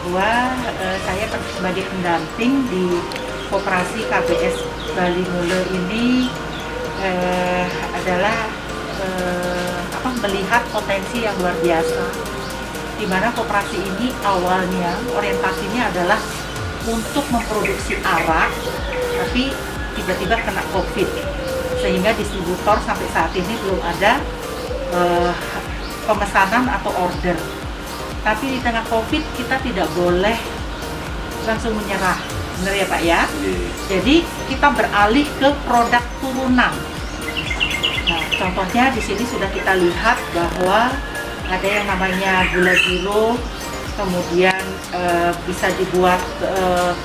bahwa saya sebagai pendamping di Koperasi KBS Bali Mule ini adalah melihat potensi yang luar biasa, di mana koperasi ini awalnya orientasinya adalah untuk memproduksi arak, tapi tiba-tiba kena COVID, sehingga distributor sampai saat ini belum ada pemesanan atau order. Tapi di tengah COVID kita tidak boleh langsung menyerah, benar ya Pak ya? Jadi kita beralih ke produk turunan. Nah, contohnya di sini sudah kita lihat bahwa ada yang namanya gula jiro, kemudian bisa dibuat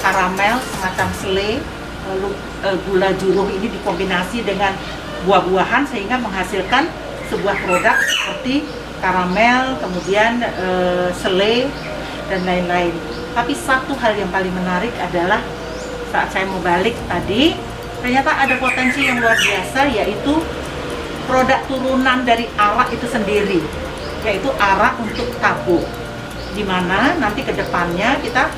karamel semacam selai, lalu gula jiro ini dikombinasi dengan buah-buahan sehingga menghasilkan sebuah produk seperti karamel, kemudian selai dan lain-lain. Tapi satu hal yang paling menarik adalah saat saya mau balik tadi, ternyata ada potensi yang luar biasa, yaitu produk turunan dari arak itu sendiri, yaitu arak untuk tabung, di mana nanti ke depannya kita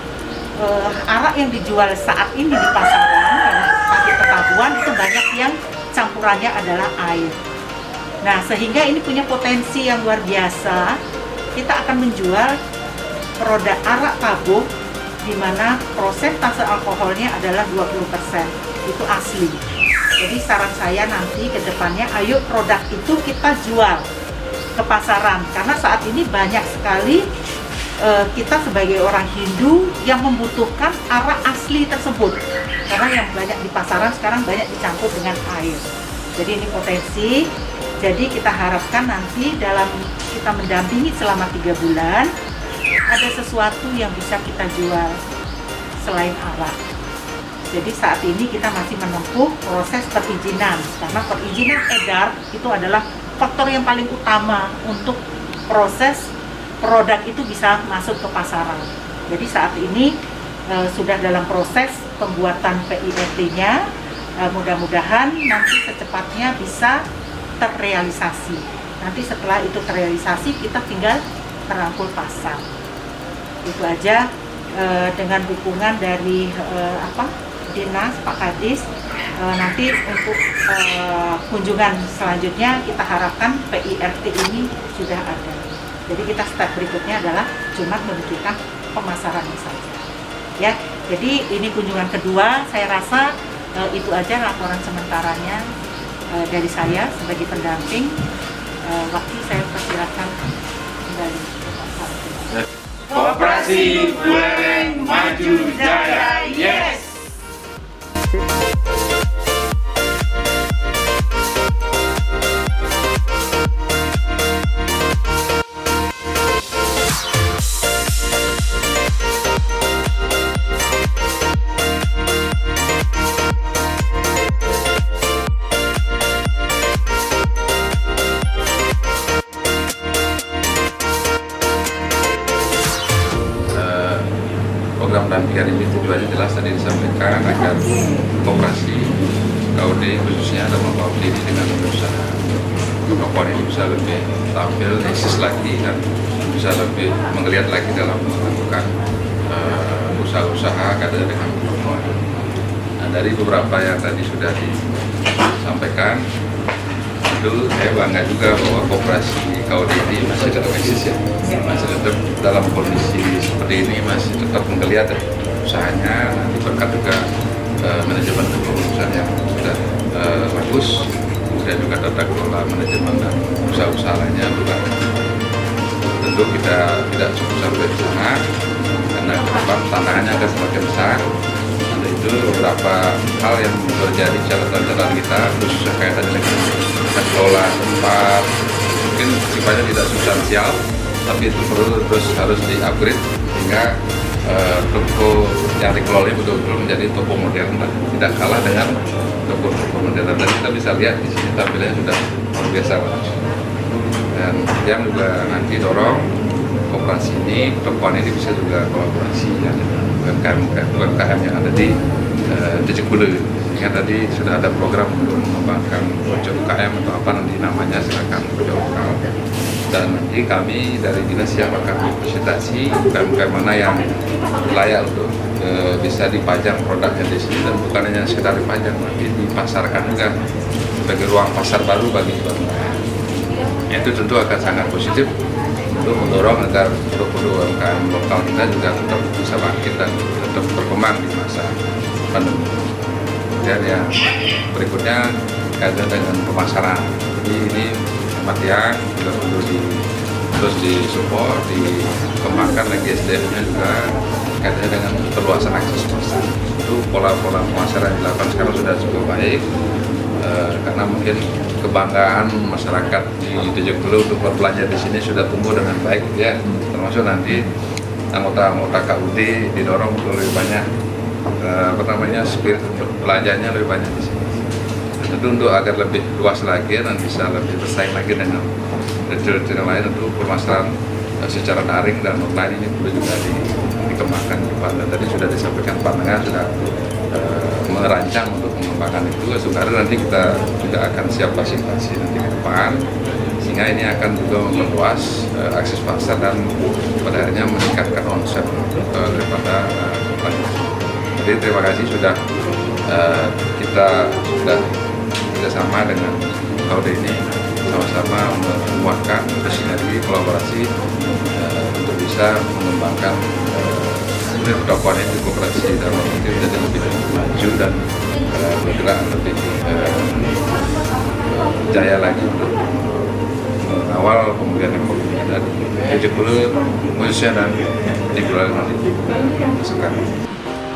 arak yang dijual saat ini di pasaran yang pakai ketabuan itu banyak yang campurannya adalah air. Nah, sehingga ini punya potensi yang luar biasa. Kita akan menjual produk arak tabung di mana prosentase alkoholnya adalah 20%. Itu asli. Jadi saran saya nanti ke depannya, ayo produk itu kita jual ke pasaran, karena saat ini banyak sekali kita sebagai orang Hindu yang membutuhkan arak asli tersebut, karena yang banyak di pasaran sekarang banyak dicampur dengan air. Jadi ini potensi. Jadi kita harapkan nanti dalam kita mendampingi selama 3 bulan ada sesuatu yang bisa kita jual selain arak. Jadi saat ini kita masih menempuh proses perizinan, karena perizinan edar itu adalah faktor yang paling utama untuk proses produk itu bisa masuk ke pasaran. Jadi saat ini sudah dalam proses pembuatan PIRT-nya, mudah-mudahan nanti secepatnya bisa terrealisasi. Nanti setelah itu terrealisasi kita tinggal merangkul pasar. Itu aja, dengan dukungan dari Dinas Pak Kadis. Nanti untuk kunjungan selanjutnya kita harapkan PIRT ini sudah ada. Jadi kita step berikutnya adalah cuma memikirkan pemasarannya saja. Ya, jadi ini kunjungan kedua. Saya rasa itu aja laporan sementaranya dari saya sebagai pendamping. Waktu saya persilakan kembali. Koperasi Buleleng Maju Jaya, yes! Program dampingan ini tujuannya jelas tadi disampaikan agar koperasi KUD khususnya dalam membawa diri dengan usaha perempuan ini bisa lebih tampil, eksis lagi dan bisa lebih menggeliat lagi dalam melakukan usaha-usaha kaitan dengan perempuan. Nah, dari beberapa yang tadi sudah disampaikan, itu saya bangga juga bahwa koperasi KUD ini masih tetap eksis ya, masih tetap dalam kondisi seperti ini, masih tetap menggeliat usahanya. Nanti berkat juga manajemen kepengurusan yang sudah bagus, kemudian juga tata kelola manajemen dan usaha-usaha lainnya juga. Tentu kita tidak cukup sampai di sana, karena ke depan tantangannya akan semakin besar. Ada itu beberapa hal yang terjadi catatan kita, khususnya kaitan dengan tata kelola tempat, mungkin sifatnya tidak substansial, tapi itu perlu terus harus di-upgrade sehingga toko yang dikelola betul-betul menjadi toko modern dan tidak kalah dengan toko modern. Dan kita bisa lihat di sini tampilannya sudah luar biasa. Dan yang juga nanti dorong koperasi ini, perempuan ini bisa juga kolaborasi ya, dengan UMKM yang ada di Jejak Bule. Sehingga tadi sudah ada program untuk mengembangkan pojok UKM atau apa nanti namanya, silakan pojok lokal. Dan nanti kami dari dinas yang akan presentasi UMKM mana yang layak untuk bisa dipajang produknya di sini, dan bukan hanya sekedar dipajang, tapi dipasarkan juga sebagai ruang pasar baru bagi UMKM. Itu tentu akan sangat positif untuk mendorong agar produk-produk UMKM lokal kita juga tetap bisa bangkit dan tetap berkembang di masa pandemi. Dan yang berikutnya kaitan dengan pemasaran. Jadi ini tempat yang juga perlu terus disupport, dikembangkan lagi SDM-nya juga kaitannya dengan perluasan akses pasar. Itu pola-pola pemasaran yang dilakukan sekarang sudah cukup baik, karena mungkin kebanggaan masyarakat di Tejepulu untuk berbelanja di sini sudah tumbuh dengan baik ya, termasuk nanti anggota-anggota KUD didorong untuk lebih banyak spirit untuk belanjanya lebih banyak di sini. Tentu untuk agar lebih luas lagi dan bisa lebih bersaing lagi dengan retail-retail lain, untuk permasalahan secara daring dan online ini perlu juga dikembangkan ke depan. Dan tadi sudah disampaikan Pak Tengah sudah merancang untuk mengembangkan itu. Sekarang nanti kita juga akan siap fasilitasi nanti ke depan, sehingga ini akan juga memperluas akses pasar dan pada akhirnya meningkatkan omset daripada petani. Jadi terima kasih sudah kita sudah bekerjasama dengan KUD ini, sama-sama menguatkan bersinergi kolaborasi untuk bisa mengembangkan pertokohan ini kooperasi dan mungkin menjadi lebih maju dan bergerak lebih jaya lagi untuk mengawal pemulihan ekonomi dan Tejepulu khususnya dan di Buleleng nanti sekarang.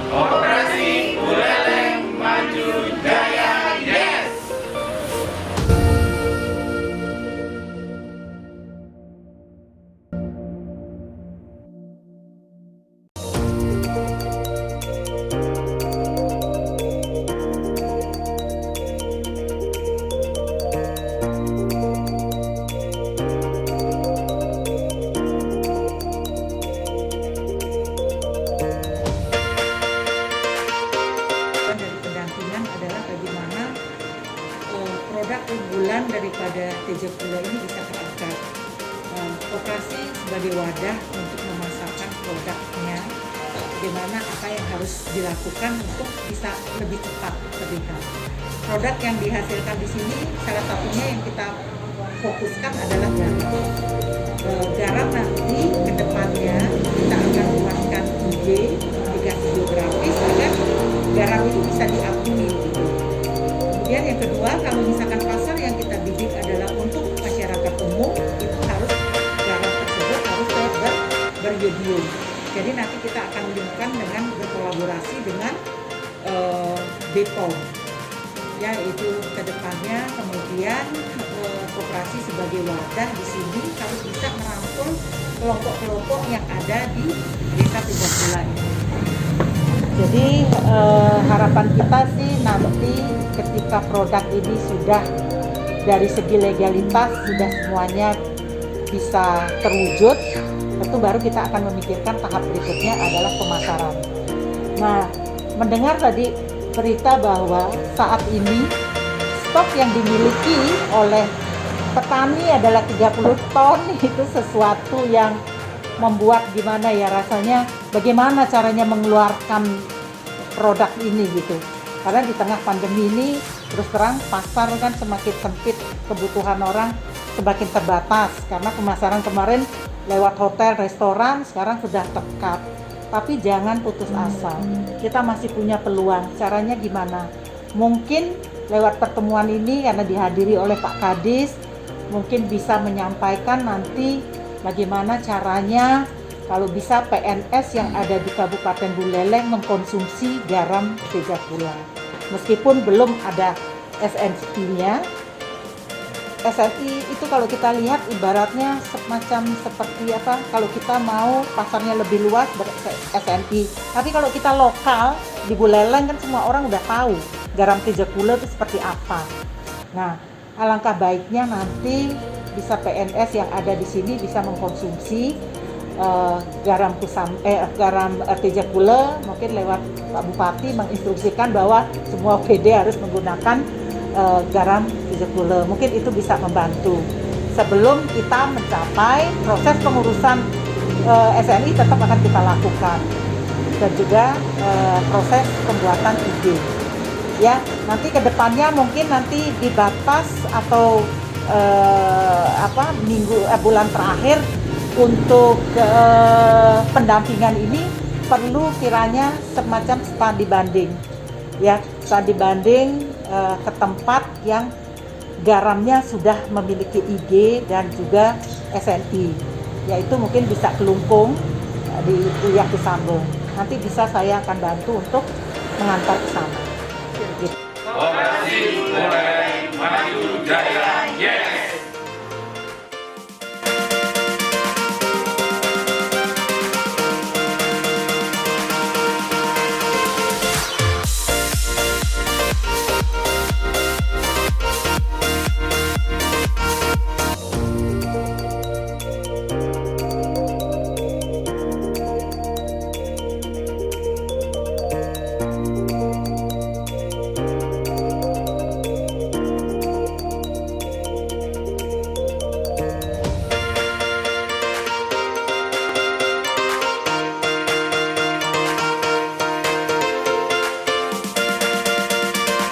Operasi Buleleng Maju Jaya, yes! Produk unggulan daripada Tejepulu ini bisa terangkat. Koperasi sebagai wadah untuk memasarkan produknya, bagaimana apa yang harus dilakukan untuk bisa lebih cepat terlihat. Produk yang dihasilkan di sini salah satunya yang kita fokuskan adalah garam. Garam nanti ke depannya kita akan buatkan indikasi geografis agar garam itu bisa diakui. Kemudian yang kedua, kalau misalkan pasar yang kita bidik adalah untuk masyarakat umum, itu harus garam tersebut harus beryodium. Jadi nanti kita akan linkkan dengan berkolaborasi dengan BPOM, yaitu kedepannya kemudian koperasi sebagai wadah di sini harus bisa merangkul kelompok-kelompok yang ada di desa Tejepulu ini. Jadi harapan kita sih nanti ketika produk ini sudah dari segi legalitas sudah semuanya bisa terwujud, tentu baru kita akan memikirkan tahap berikutnya adalah pemasaran. Nah, mendengar tadi berita bahwa saat ini stok yang dimiliki oleh petani adalah 30 ton, itu sesuatu yang membuat gimana ya rasanya, bagaimana caranya mengeluarkan produk ini gitu. Karena di tengah pandemi ini terus terang pasar kan semakin sempit, kebutuhan orang semakin terbatas karena pemasaran kemarin lewat hotel, restoran sekarang sudah terkat. Tapi jangan putus asa, kita masih punya peluang. Caranya gimana? Mungkin lewat pertemuan ini karena dihadiri oleh Pak Kadis, mungkin bisa menyampaikan nanti bagaimana caranya kalau bisa PNS yang ada di Kabupaten Buleleng mengkonsumsi garam Tejepulu. Meskipun belum ada SNI-nya, SNI itu kalau kita lihat ibaratnya semacam seperti apa, kalau kita mau pasarnya lebih luas SNI. Tapi kalau kita lokal di Buleleng kan semua orang udah tahu garam Tejepulu itu seperti apa. Nah, alangkah baiknya nanti bisa PNS yang ada di sini bisa mengkonsumsi garam Tejepulu, mungkin lewat Pak Bupati menginstruksikan bahwa semua OPD harus menggunakan garam Tejepulu. Mungkin itu bisa membantu sebelum kita mencapai proses pengurusan SNI tetap akan kita lakukan, dan juga proses pembuatan ide. Ya, nanti kedepannya mungkin nanti di batas atau bulan terakhir untuk pendampingan ini perlu kiranya semacam studi banding, ya, studi banding ke tempat yang garamnya sudah memiliki IG dan juga SNI, yaitu mungkin bisa Kelungkung di Kuliah Kisambung. Nanti bisa saya akan bantu untuk mengantar ke sana. Gitu. Koperasi Buleleng Maju Jaya, yes!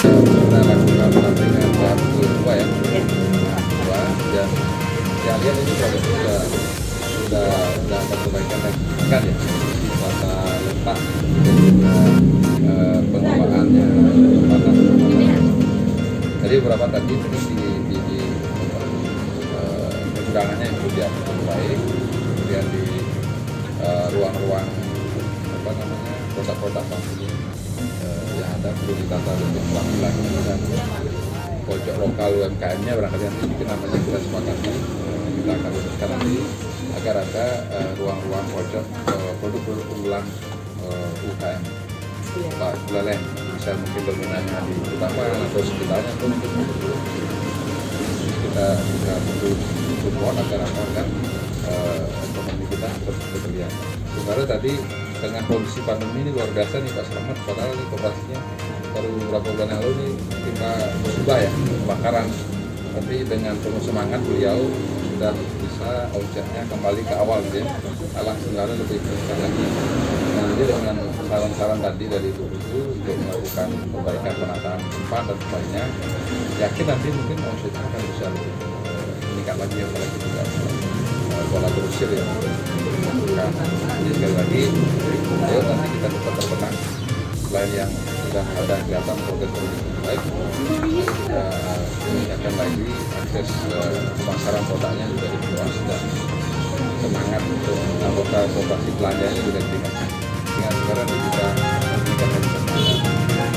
Kita lakukan pendampingan tahap kedua ya, dan saya lihat ini sudah ada perbaikan kan ya di tata letak dan juga pengelolaannya. Jadi beberapa tadi di undangannya yang sudah baik, kemudian di ruang-ruang kotak-kotak pasti yang ada perlu ditata lebih lagi, dan pojok lokal UMKM-nya barangkali nanti mungkin namanya kita sepakati, kita akan luruskan nanti agar ada ruang-ruang pojok produk-produk unggulan UKM Pak Buleleng, bisa mungkin dominannya di Kutapan atau sekitarnya, atau mungkin kita butuh support agar ekonomi kita terus berkelihat. Sebenarnya tadi dengan kondisi pandemi ini luar biasa nih Pak Slamet, padahal ini kooperasinya baru beberapa bulan yang lalu nih kita musibah ya, kebakaran, tapi dengan penuh semangat beliau sudah bisa omsetnya kembali ke awal gitu ya, alang sebenarnya lebih besar lagi. Nah, jadi dengan saran-saran tadi dari Ibu untuk melakukan perbaikan penataan tempat dan sebagainya, yakin nanti mungkin omsetnya akan bisa lebih meningkat lagi, apalagi juga pola grosir ya. Jadi sekali lagi, ayo nanti kita tetap berbenah. Selain yang sudah ada kelihatan progres baik, kita meningkatkan lagi akses pemasaran produknya juga diperluas, dan semangat untuk anggota kooperasi belanjanya juga ditingkatkan. Sehingga sekarang kita meningkatkan semangat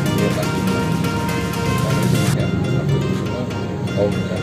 melihat lagi. Karena itu mungkin hampir semua kaum dan